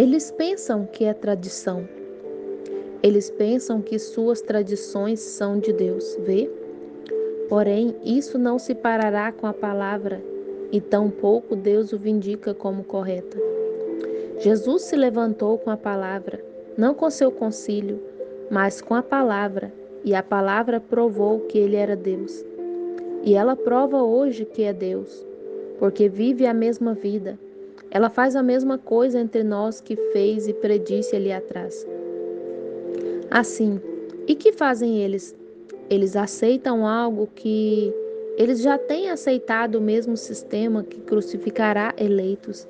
Eles pensam que é tradição. Eles pensam que suas tradições são de Deus, vê? Porém, isso não se parará com a palavra, e tampouco Deus o vindica como correta. Jesus se levantou com a palavra, não com seu concílio, mas com a palavra, e a palavra provou que ele era Deus. E ela prova hoje que é Deus, porque vive a mesma vida. Ela faz a mesma coisa entre nós que fez e predisse ali atrás. Assim, e que fazem eles? Eles aceitam algo que eles já têm aceitado, o mesmo sistema que crucificará eleitos.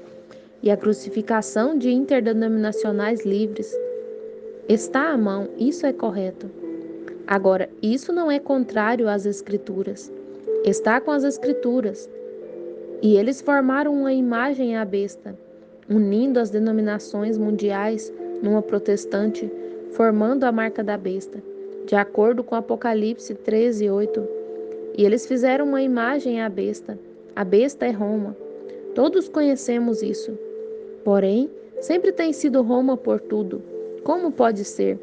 E a crucificação de interdenominacionais livres está à mão, isso é correto. Agora, isso não é contrário às Escrituras. Está com as Escrituras. E eles formaram uma imagem à besta, unindo as denominações mundiais numa protestante, formando a marca da besta, de acordo com Apocalipse 13:8. E eles fizeram uma imagem à besta. A besta é Roma. Todos conhecemos isso. Porém, sempre tem sido Roma por tudo. Como pode ser?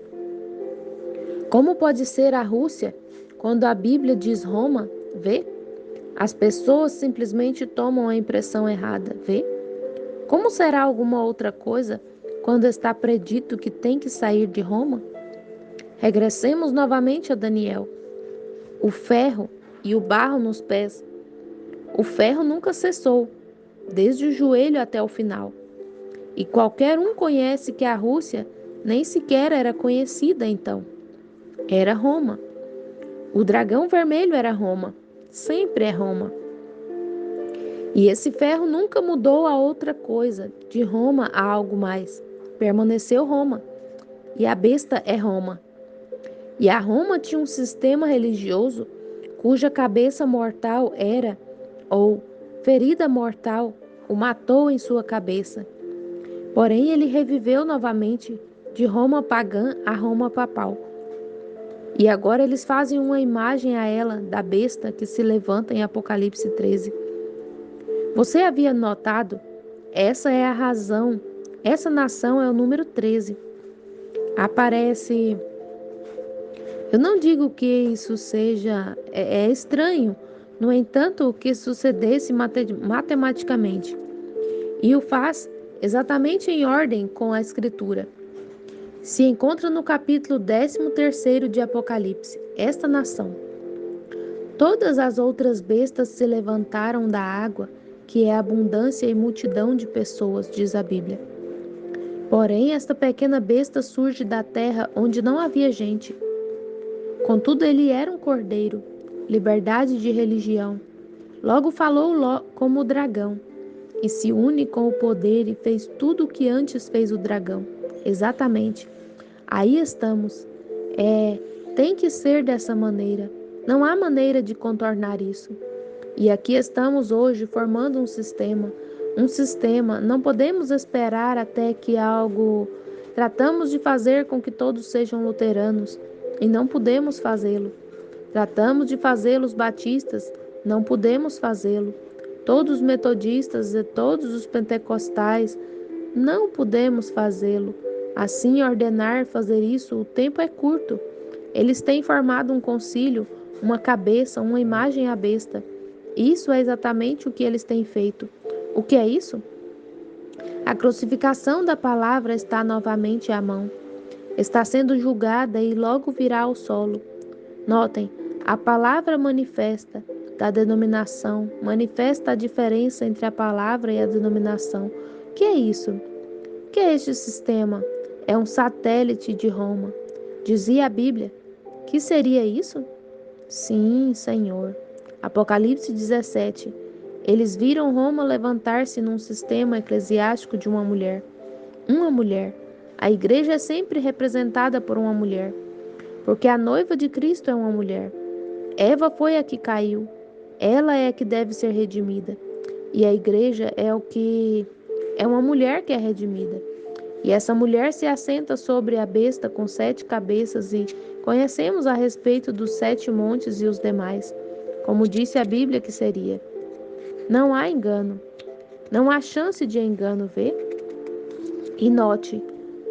Como pode ser a Rússia quando a Bíblia diz Roma? Vê? As pessoas simplesmente tomam a impressão errada, vê? Como será alguma outra coisa quando está predito que tem que sair de Roma? Regressemos novamente a Daniel. O ferro e o barro nos pés. O ferro nunca cessou, desde o joelho até o final. E qualquer um conhece que a Rússia nem sequer era conhecida então. Era Roma. O dragão vermelho era Roma. Sempre é Roma. E esse ferro nunca mudou a outra coisa, de Roma a algo mais. Permaneceu Roma. E a besta é Roma. E a Roma tinha um sistema religioso cuja cabeça mortal era, ou ferida mortal, o matou em sua cabeça. Porém, ele reviveu novamente de Roma pagã a Roma papal. E agora eles fazem uma imagem a ela da besta que se levanta em Apocalipse 13. Você havia notado? Essa é a razão. Essa nação é o número 13. Aparece. Eu não digo que isso seja estranho, no entanto, o que sucedesse matematicamente. E o faz exatamente em ordem com a Escritura. Se encontra no capítulo 13º de Apocalipse, esta nação. Todas as outras bestas se levantaram da água, que é abundância e multidão de pessoas, diz a Bíblia. Porém, esta pequena besta surge da terra onde não havia gente. Contudo, ele era um cordeiro, liberdade de religião. Logo falou como o dragão, e se une com o poder e fez tudo o que antes fez o dragão. Exatamente. Aí estamos. Tem que ser dessa maneira. Não há maneira de contornar isso. E aqui estamos hoje formando um sistema. Não podemos esperar até que algo. Tratamos de fazer com que todos sejam luteranos, e não podemos fazê-lo. Tratamos de fazê-los batistas, não podemos fazê-lo. Todos os metodistas e todos os pentecostais, não podemos fazê-lo. Assim, ordenar fazer isso, o tempo é curto. Eles têm formado um concílio, uma cabeça, uma imagem à besta. Isso é exatamente o que eles têm feito. O que é isso? A crucificação da palavra está novamente à mão. Está sendo julgada e logo virá ao solo. Notem, a palavra manifesta da denominação, manifesta a diferença entre a palavra e a denominação. O que é isso? O que é este sistema? É um satélite de Roma. Dizia a Bíblia. Que seria isso? Sim, Senhor. Apocalipse 17. Eles viram Roma levantar-se num sistema eclesiástico de uma mulher. Uma mulher. A igreja é sempre representada por uma mulher, porque a noiva de Cristo é uma mulher. Eva foi a que caiu. Ela é a que deve ser redimida. E a igreja é uma mulher que é redimida. E essa mulher se assenta sobre a besta com 7 cabeças e conhecemos a respeito dos 7 montes e os demais, como disse a Bíblia que seria. Não há engano. Não há chance de engano, vê? E note,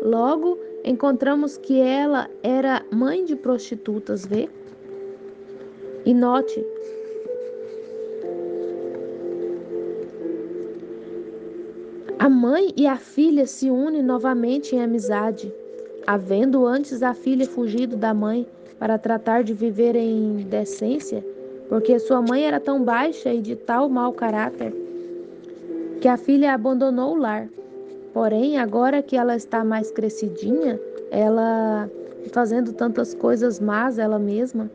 logo encontramos que ela era mãe de prostitutas, vê? E note, a mãe e a filha se unem novamente em amizade, havendo antes a filha fugido da mãe para tratar de viver em decência, porque sua mãe era tão baixa e de tal mau caráter que a filha abandonou o lar. Porém, agora que ela está mais crescidinha, ela fazendo tantas coisas más ela mesma,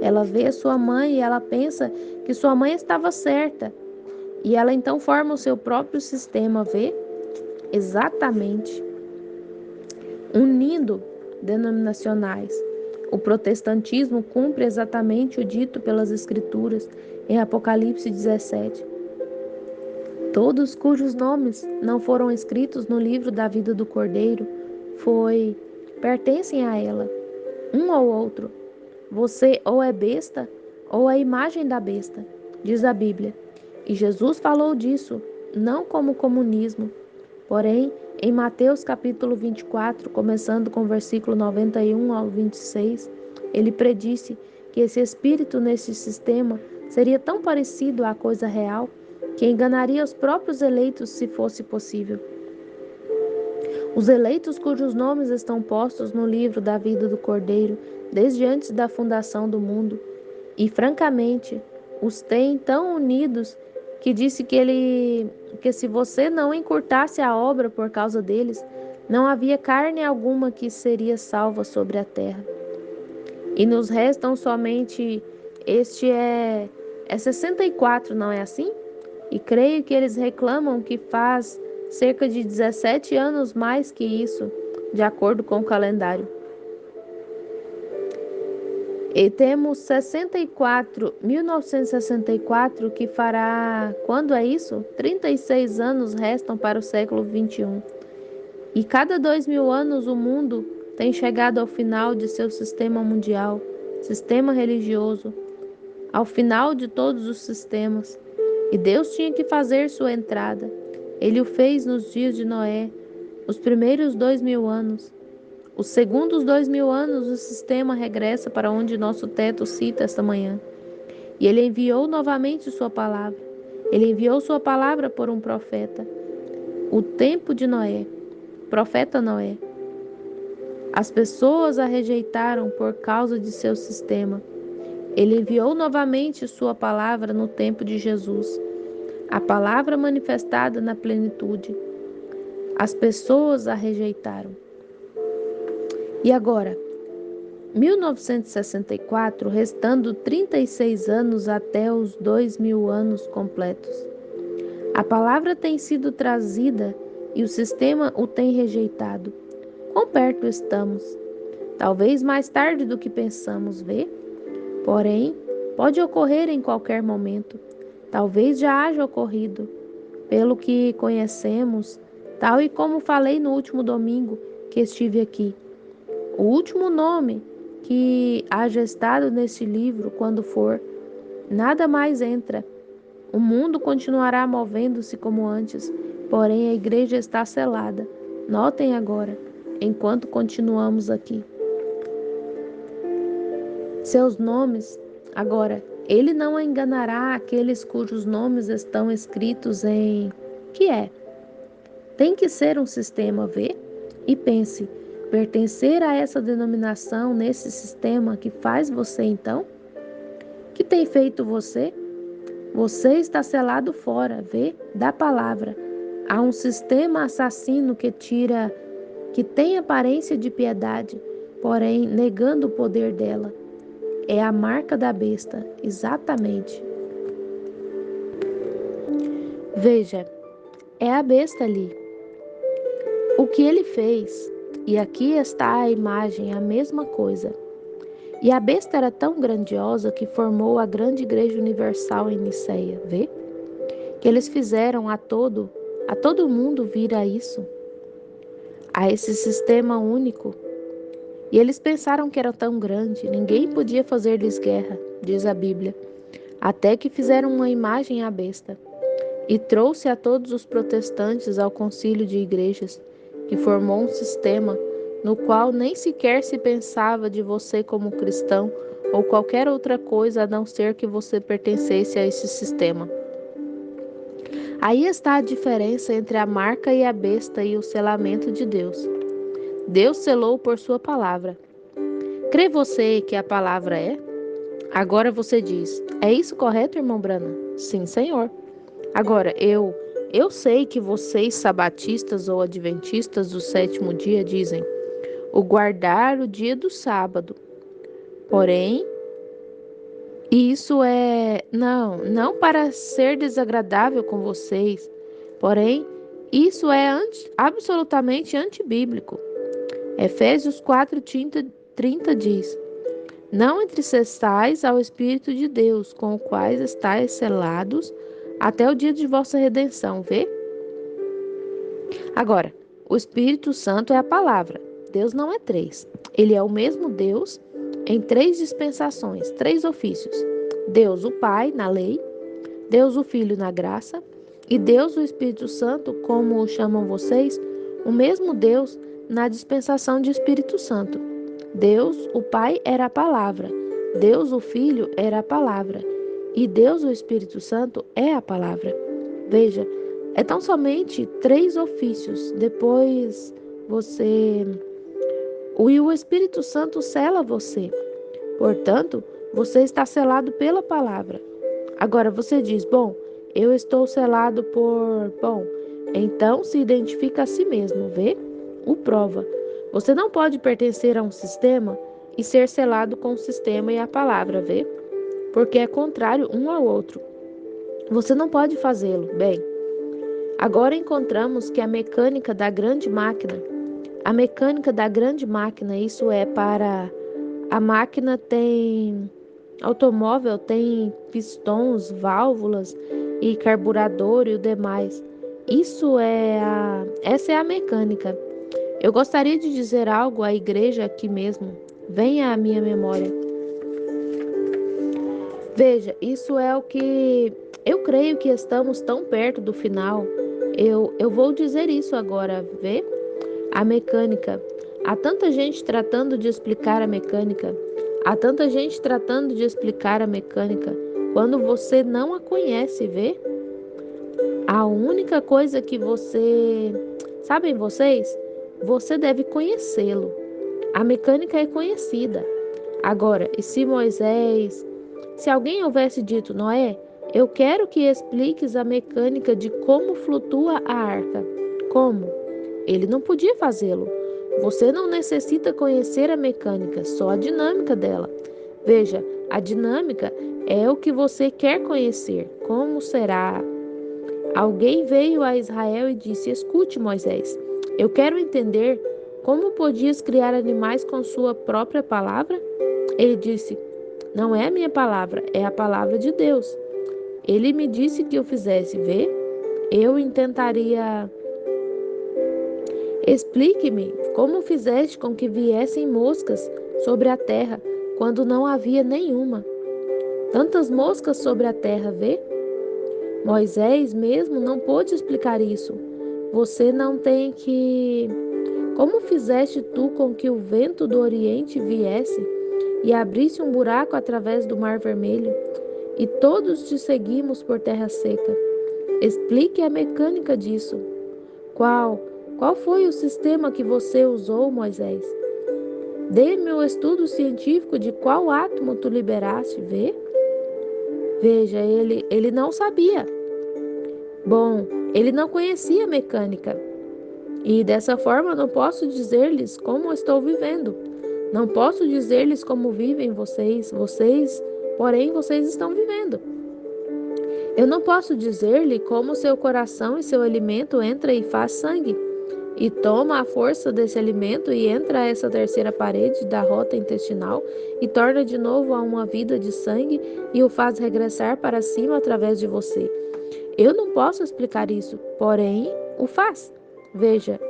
ela vê sua mãe e ela pensa que sua mãe estava certa. E ela então forma o seu próprio sistema, vê? Exatamente. Unindo denominacionais. O protestantismo cumpre exatamente o dito pelas Escrituras em Apocalipse 17. Todos cujos nomes não foram escritos no livro da vida do Cordeiro pertencem a ela, um ao outro. Você ou é besta ou a imagem da besta, diz a Bíblia. E Jesus falou disso, não como comunismo, porém, em Mateus capítulo 24, começando com o versículo 91 ao 26, ele predisse que esse espírito nesse sistema seria tão parecido à coisa real que enganaria os próprios eleitos se fosse possível. Os eleitos cujos nomes estão postos no livro da vida do Cordeiro desde antes da fundação do mundo, e francamente os tem tão unidos que disse que se você não encurtasse a obra por causa deles, não havia carne alguma que seria salva sobre a terra. E nos restam somente é 64, não é assim? E creio que eles reclamam que faz cerca de 17 anos mais que isso, de acordo com o calendário. E temos 1964, que fará, quando é isso? 36 anos restam para o século 21. E cada 2000 anos o mundo tem chegado ao final de seu sistema mundial, sistema religioso, ao final de todos os sistemas. E Deus tinha que fazer sua entrada. Ele o fez nos dias de Noé, os primeiros 2000 anos. Os segundos 2000 anos, o sistema regressa para onde nosso teto cita esta manhã. E ele enviou novamente sua palavra. Ele enviou sua palavra por um profeta. O tempo de Noé, profeta Noé. As pessoas a rejeitaram por causa de seu sistema. Ele enviou novamente sua palavra no tempo de Jesus. A palavra manifestada na plenitude. As pessoas a rejeitaram. E agora, 1964, restando 36 anos até os 2000 anos completos. A palavra tem sido trazida e o sistema o tem rejeitado. Quão perto estamos? Talvez mais tarde do que pensamos, vê? Porém, pode ocorrer em qualquer momento. Talvez já haja ocorrido. Pelo que conhecemos, tal e como falei no último domingo que estive aqui. O último nome que haja estado nesse livro, quando for, nada mais entra. O mundo continuará movendo-se como antes, porém a igreja está selada. Notem agora, enquanto continuamos aqui. Seus nomes, agora, ele não enganará aqueles cujos nomes estão escritos em... Que é? Tem que ser um sistema, vê? E pense, pertencer a essa denominação, nesse sistema que faz você então? Que tem feito você? Você está selado fora, vê? Da palavra. Há um sistema assassino que tem aparência de piedade, porém negando o poder dela. É a marca da besta, exatamente. Veja, é a besta ali. O que ele fez, e aqui está a imagem, a mesma coisa. E a besta era tão grandiosa que formou a grande igreja universal em Niceia, vê? Que eles fizeram a todo mundo vir a isso, a esse sistema único. E eles pensaram que era tão grande, ninguém podia fazer-lhes guerra, diz a Bíblia, até que fizeram uma imagem à besta. e trouxe a todos os protestantes ao concílio de igrejas, que formou um sistema no qual nem sequer se pensava de você como cristão ou qualquer outra coisa a não ser que você pertencesse a esse sistema. Aí está a diferença entre a marca e a besta e o selamento de Deus. Deus selou por sua palavra. Crê você que a palavra é? Agora você diz, é isso correto, irmão Branham? Sim, Senhor. Agora, eu sei que vocês, sabatistas ou adventistas do sétimo dia, dizem o guardar o dia do sábado. Porém, isso não para ser desagradável com vocês. Porém, isso é absolutamente antibíblico. Efésios 4:30 diz: não entristeçais ao Espírito de Deus, com o quais estáis selados até o dia de vossa redenção. Vê? Agora, o Espírito Santo é a palavra. Deus não é três. Ele é o mesmo Deus em três dispensações, três ofícios. Deus o Pai na lei, Deus o Filho na graça e Deus o Espírito Santo, como chamam vocês, o mesmo Deus na dispensação de Espírito Santo. Deus o Pai era a palavra, Deus o Filho era a palavra e Deus o Espírito Santo é a palavra. Veja, é tão somente três ofícios. Depois o Espírito Santo sela você. Portanto, você está selado pela palavra. Agora você diz, bom, eu estou selado então se identifica a si mesmo, vê? O prova. Você não pode pertencer a um sistema e ser selado com o sistema e a palavra, vê? Porque é contrário um ao outro. Você não pode fazê-lo. Bem, agora encontramos que a mecânica da grande máquina, isso é para a máquina automóvel tem pistões, válvulas e carburador e o demais. Essa é a mecânica. Eu gostaria de dizer algo à igreja aqui mesmo. Venha à minha memória. Veja, isso é o que eu creio que estamos tão perto do final. Eu vou dizer isso agora, vê? A mecânica. Há tanta gente tratando de explicar a mecânica. Há tanta gente tratando de explicar a mecânica. Quando você não a conhece, vê? A única coisa que sabem vocês? Você deve conhecê-lo. A mecânica é conhecida. Agora, e se alguém houvesse dito, Noé, eu quero que expliques a mecânica de como flutua a arca. Como? Ele não podia fazê-lo. Você não necessita conhecer a mecânica, só a dinâmica dela. Veja, a dinâmica é o que você quer conhecer. Como será? Alguém veio a Israel e disse, escute, Moisés, eu quero entender como podias criar animais com sua própria palavra? Ele disse, não é a minha palavra, é a palavra de Deus. Ele me disse que eu fizesse, vê? Eu intentaria... Explique-me como fizeste com que viessem moscas sobre a terra, quando não havia nenhuma. Tantas moscas sobre a terra, vê? Moisés mesmo não pôde explicar isso. Você não tem que... Como fizeste tu com que o vento do Oriente viesse e abrisse um buraco através do Mar Vermelho, e todos te seguimos por terra seca? Explique a mecânica disso. Qual foi o sistema que você usou, Moisés? Dê-me o estudo científico de qual átomo tu liberaste, vê? Veja, ele não sabia. Bom, ele não conhecia mecânica. E dessa forma não posso dizer-lhes como estou vivendo. Não posso dizer-lhes como vivem vocês, porém vocês estão vivendo. Eu não posso dizer-lhe como seu coração e seu alimento entra e faz sangue, e toma a força desse alimento e entra a essa terceira parede da rota intestinal e torna de novo a uma vida de sangue e o faz regressar para cima através de você. Eu não posso explicar isso, porém o faz. Veja,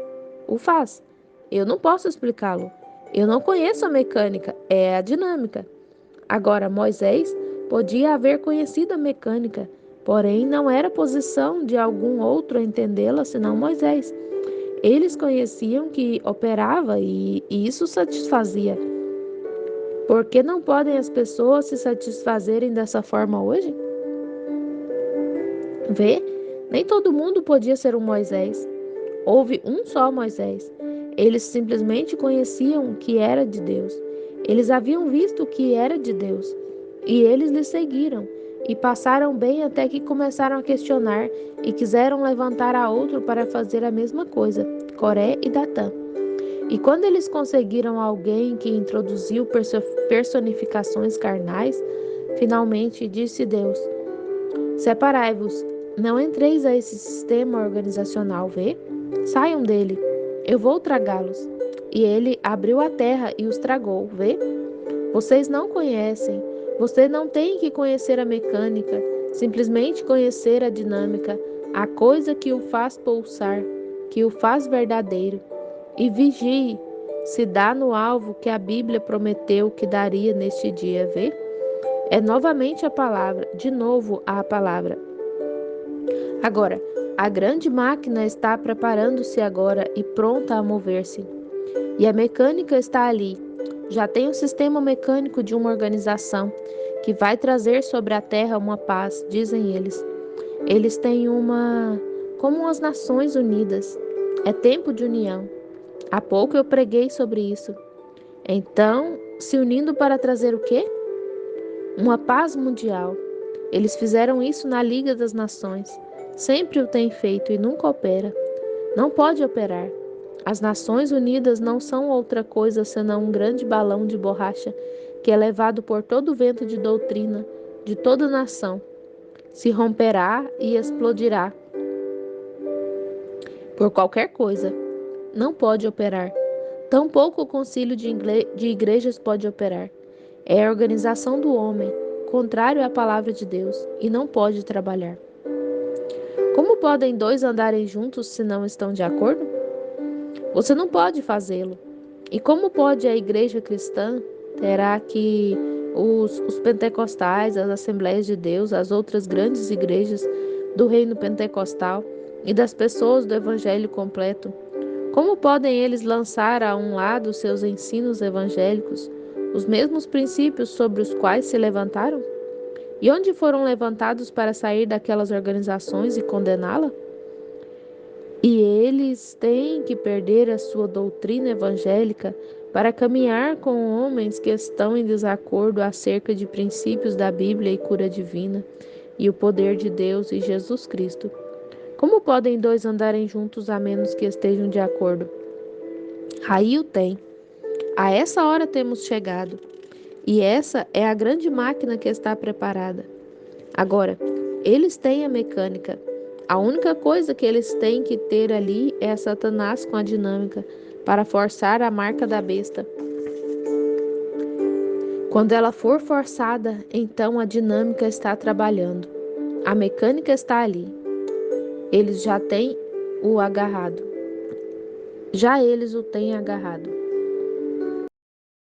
o faz. Eu não posso explicá-lo. Eu não conheço a mecânica, é a dinâmica. Agora, Moisés podia haver conhecido a mecânica, Porém, não era posição de algum outro entendê-la senão Moisés. Eles conheciam que operava e isso satisfazia. Por que não podem as pessoas se satisfazerem dessa forma hoje? Vê, nem todo mundo podia ser um Moisés. Houve um só Moisés. Eles simplesmente conheciam que era de Deus. Eles haviam visto que era de Deus. E eles lhe seguiram. E passaram bem até que começaram a questionar e quiseram levantar a outro para fazer a mesma coisa, Coré e Datã. E quando eles conseguiram alguém que introduziu personificações carnais, finalmente disse Deus: Separai-vos, não entreis a esse sistema organizacional, vê? Saiam dele, eu vou tragá-los. E ele abriu a terra e os tragou, vê? Vocês não conhecem, você não tem que conhecer a mecânica, simplesmente conhecer a dinâmica, a coisa que o faz pulsar, que o faz verdadeiro. E vigie, se dá no alvo que a Bíblia prometeu que daria neste dia, vê? É novamente a palavra, de novo a palavra. Agora, a grande máquina está preparando-se agora e pronta a mover-se. E a mecânica está ali. Já tem o sistema mecânico de uma organização que vai trazer sobre a terra uma paz, dizem eles. Eles têm como as Nações Unidas. É tempo de união. Há pouco eu preguei sobre isso. Então, se unindo para trazer o quê? Uma paz mundial. Eles fizeram isso na Liga das Nações. Sempre o têm feito e nunca opera. Não pode operar. As Nações Unidas não são outra coisa senão um grande balão de borracha que é levado por todo o vento de doutrina de toda nação. Se romperá e explodirá por qualquer coisa. Não pode operar. Tampouco o concílio de igrejas pode operar. É a organização do homem, contrário à palavra de Deus, e não pode trabalhar. Como podem dois andarem juntos se não estão de acordo? Você não pode fazê-lo. E como pode a igreja cristã? Terá que os pentecostais, as Assembleias de Deus, as outras grandes igrejas do reino pentecostal e das pessoas do evangelho completo, como podem eles lançar a um lado seus ensinos evangélicos, os mesmos princípios sobre os quais se levantaram? E onde foram levantados para sair daquelas organizações e condená-la? E eles têm que perder a sua doutrina evangélica para caminhar com homens que estão em desacordo acerca de princípios da Bíblia e cura divina, e o poder de Deus e Jesus Cristo. Como podem dois andarem juntos a menos que estejam de acordo? Aí o tem. A essa hora temos chegado. E essa é a grande máquina que está preparada. Agora, eles têm a mecânica. A única coisa que eles têm que ter ali é Satanás com a dinâmica, para forçar a marca da besta. Quando ela for forçada, então a dinâmica está trabalhando. A mecânica está ali. Eles já têm o agarrado. Já eles o têm agarrado.